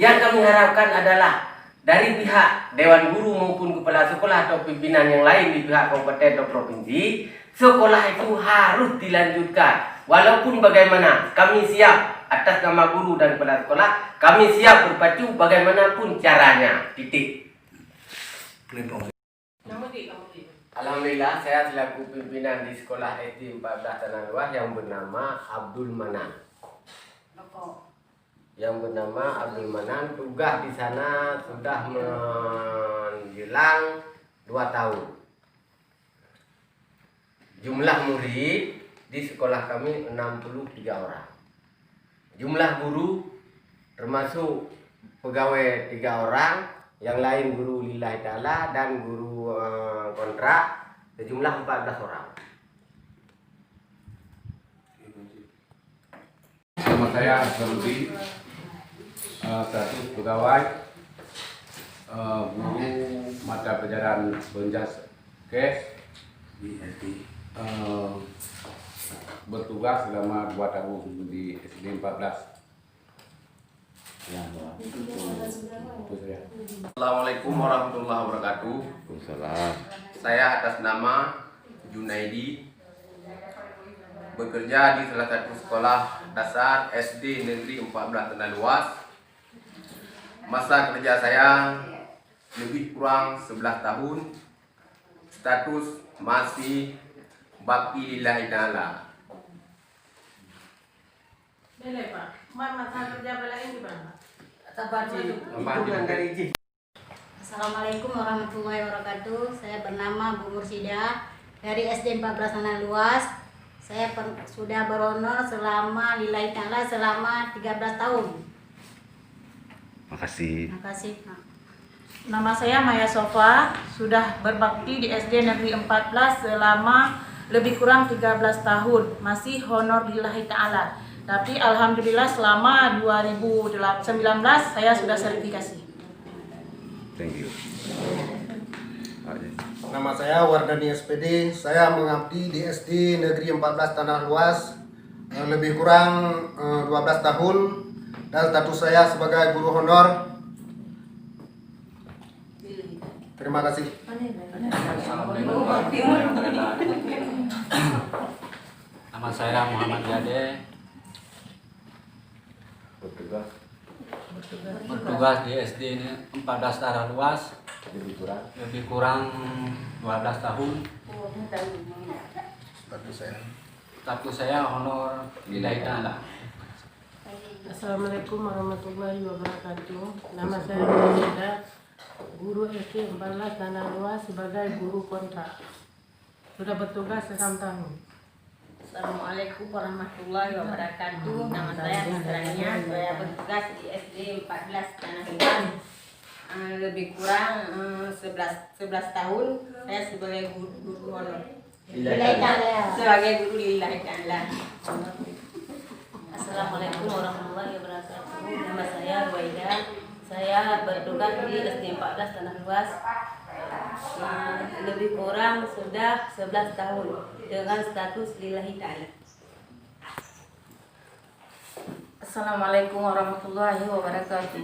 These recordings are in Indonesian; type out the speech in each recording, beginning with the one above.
Yang kami harapkan adalah dari pihak Dewan Guru maupun kepala sekolah atau pimpinan yang lain di pihak kabupaten atau provinsi, sekolah itu harus dilanjutkan. Walaupun bagaimana, kami siap atas nama guru dan kepala sekolah, kami siap berpacu bagaimanapun caranya. Titik. Alhamdulillah, saya selaku pimpinan di sekolah SD 14 Tanah Luas yang bernama Abdul Manan. Tugas di sana sudah menjelang 2 tahun. Jumlah murid di sekolah kami 63 orang. Jumlah guru termasuk pegawai 3 orang, yang lain guru lillahi ta'ala dan guru kontrak, sejumlah 14 orang. Nama saya Asrul, status pegawai guru mata pelajaran Benjas Kes, bertugas selama 2 tahun di SD 14. Assalamualaikum warahmatullahi wabarakatuh. Saya atas nama Junaidi bekerja di salah satu sekolah dasar SD Negeri 14 Tanah Luas. Masa kerja saya lebih kurang 11 tahun. Status masih bakti lillahi ta'ala. Boleh Pak, masa kerja belain gimana? Assalamualaikum warahmatullahi wabarakatuh. Saya bernama Bu Mursida dari SD 14 Tanah Luas. Saya sudah berhonor selama lillahi ta'ala selama 13 tahun. Makasih. Makasih Pak. Nama saya Maya Sofa, sudah berbakti di SD Negeri 14 selama lebih kurang 13 tahun. Masih honor lillahi ta'ala. Tapi alhamdulillah selama 2019 saya sudah sertifikasi. Thank you. Nama saya Wardani SPD, saya mengabdi di SD Negeri 14 Tanah Luas lebih kurang 12 tahun dan status saya sebagai guru honor. Terima kasih. Nama saya Muhammad Jade, bertugas di SD ini 14 Tanah Luas, lebih kurang 12 tahun. Status saya honor lillahi ta'ala. Assalamualaikum warahmatullahi wabarakatuh. Nama saya Muhammad, guru SD 14 Tanah Luas sebagai guru kontrak. Sudah bertugas 6 tahun. Assalamualaikum warahmatullahi wabarakatuh. Nama saya Isrania, saya bertugas di SD 14 Tanah Luas. Lebih kurang 11 tahun. Saya sebagai guru honor. Sebagai guru lillahi ta'ala. Assalamualaikum warahmatullahi wabarakatuh. Nama saya Ruwaida. Saya bertugas di SD 14 Tanah Luas. Lebih kurang sudah 11 tahun dengan status lillahi ta'ala. Assalamualaikum warahmatullahi wabarakatuh.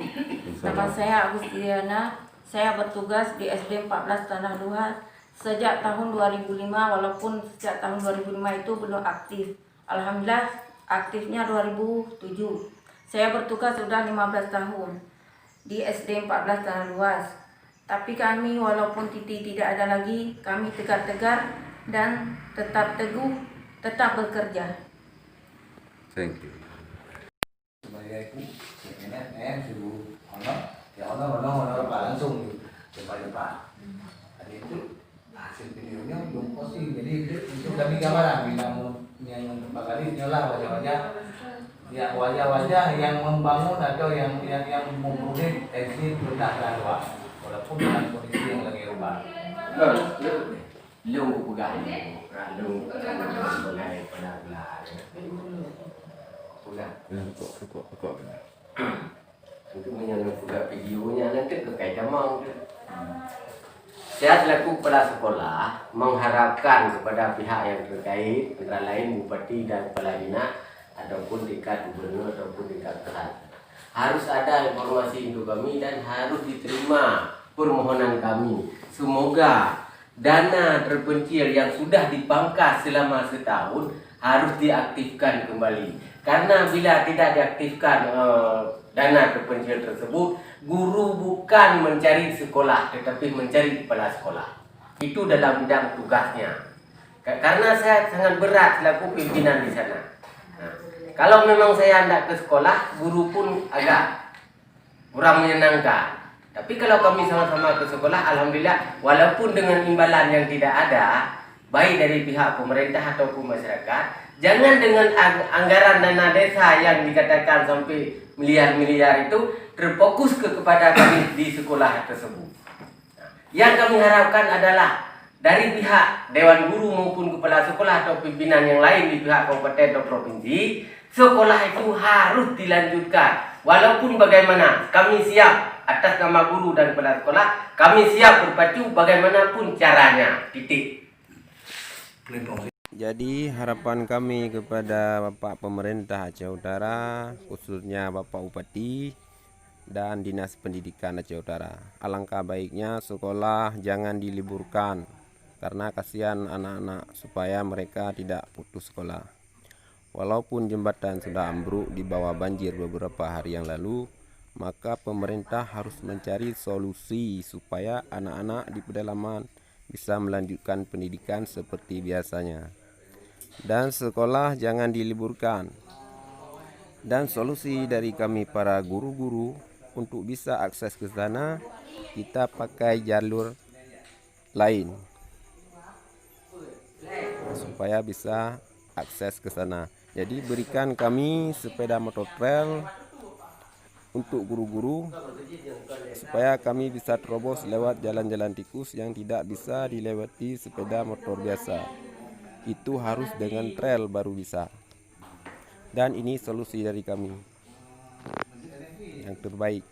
Nama saya Agustiana. Saya bertugas di SD 14 Tanah Luas sejak tahun 2005, walaupun sejak tahun 2005 itu belum aktif. Alhamdulillah aktifnya 2007. Saya bertugas sudah 15 tahun di SD 14 Tanah Luas. Tapi kami walaupun titik tidak ada lagi, kami tegar-tegar dan tetap teguh, tetap bekerja. Thank you. Sebagai honor, ya honor Pak langsung depan. Tadi itu hasil videonya belum posting, jadi itu kami gambaran yang Pak Kali nyolah wajah-wajah, ya wajah-wajah yang membangun atau yang memproduksi exit berdasar luas. Walaupun dengan kondisi yang lagi rubah. Lu pegang, lu boleh pelan-pelan. Pulang. Untuk menyalurkan videonya nanti ke Kaidamang. Saya selaku kepala sekolah mengharapkan kepada pihak yang terkait, antara lain Bupati dan Kepala Dinas ataupun tingkat gubernur ataupun tingkat pusat. harus ada informasi induk kami dan harus diterima permohonan kami. Semoga dana terpencil yang sudah dipangkas selama setahun harus diaktifkan kembali. Karena bila tidak diaktifkan dana terpencil tersebut, guru bukan mencari sekolah tetapi mencari kepala sekolah. Itu dalam bidang tugasnya. Karena saya sangat berat selaku pimpinan di sana. Nah, kalau memang saya hendak ke sekolah, guru pun agak kurang menyenangkan. Tapi kalau kami sama-sama ke sekolah, alhamdulillah, walaupun dengan imbalan yang tidak ada, baik dari pihak pemerintah ataupun masyarakat, jangan dengan anggaran dana desa yang dikatakan sampai miliar-miliar itu terfokus kepada kami di sekolah tersebut. Nah, yang kami harapkan adalah dari pihak Dewan Guru maupun kepala sekolah atau pimpinan yang lain di pihak kabupaten atau provinsi, sekolah itu harus dilanjutkan. Walaupun bagaimana, kami siap atas nama guru dan kepala sekolah, kami siap berpacu bagaimanapun caranya. Titik. Jadi harapan kami kepada Bapak Pemerintah Aceh Utara, khususnya Bapak Bupati dan Dinas Pendidikan Aceh Utara, alangkah baiknya sekolah jangan diliburkan karena kasihan anak-anak supaya mereka tidak putus sekolah. Walaupun jembatan sudah ambruk di bawah banjir beberapa hari yang lalu, maka pemerintah harus mencari solusi supaya anak-anak di pedalaman bisa melanjutkan pendidikan seperti biasanya. Dan sekolah jangan diliburkan. Dan solusi dari kami para guru-guru untuk bisa akses ke sana, kita pakai jalur lain supaya bisa akses ke sana. Jadi berikan kami sepeda motor trail untuk guru-guru supaya kami bisa terobos lewat jalan-jalan tikus yang tidak bisa dilewati sepeda motor biasa. Itu harus dengan trail baru bisa. Dan ini solusi dari kami yang terbaik.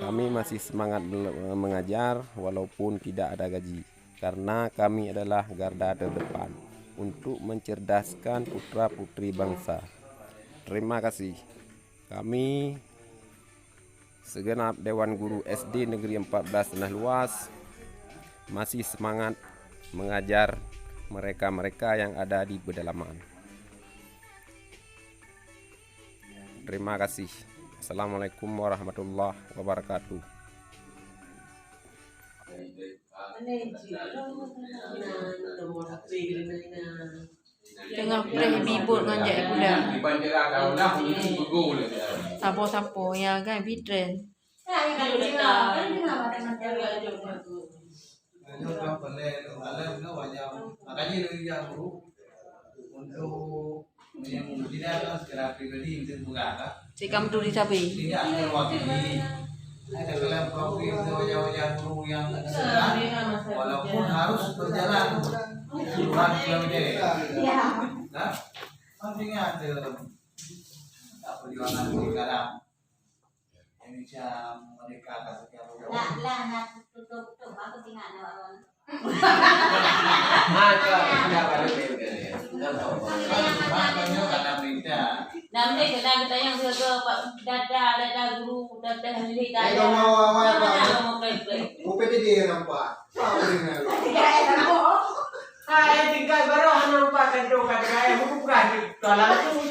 Kami masih semangat mengajar walaupun tidak ada gaji, karena kami adalah garda terdepan untuk mencerdaskan putra-putri bangsa. Terima kasih. Kami segenap Dewan Guru SD Negeri 14 Tanah Luas masih semangat mengajar mereka-mereka yang ada di pedalaman. Terima kasih. Assalamualaikum warahmatullahi wabarakatuh. Tengah preh bibut ngajak gula. Sapo-sapo yang kan bitren. Makanya dari yang guru untuk yang tidak secara pribadi untuk mengalah. Si kamu tuh disabi. Tidak mewakili. Ada kalian profil wajah-wajah guru yang sedang, walaupun harus berjalan puluhan kilometer. Nah, pentingnya ada perjuangan sekarang. Indonesia mereka kasih tutup aku tinggal nanti kita yang ke dada guru dada cerita UPTD nampak. Tinggal baru nampak kan tu kata saya bukan kalau tu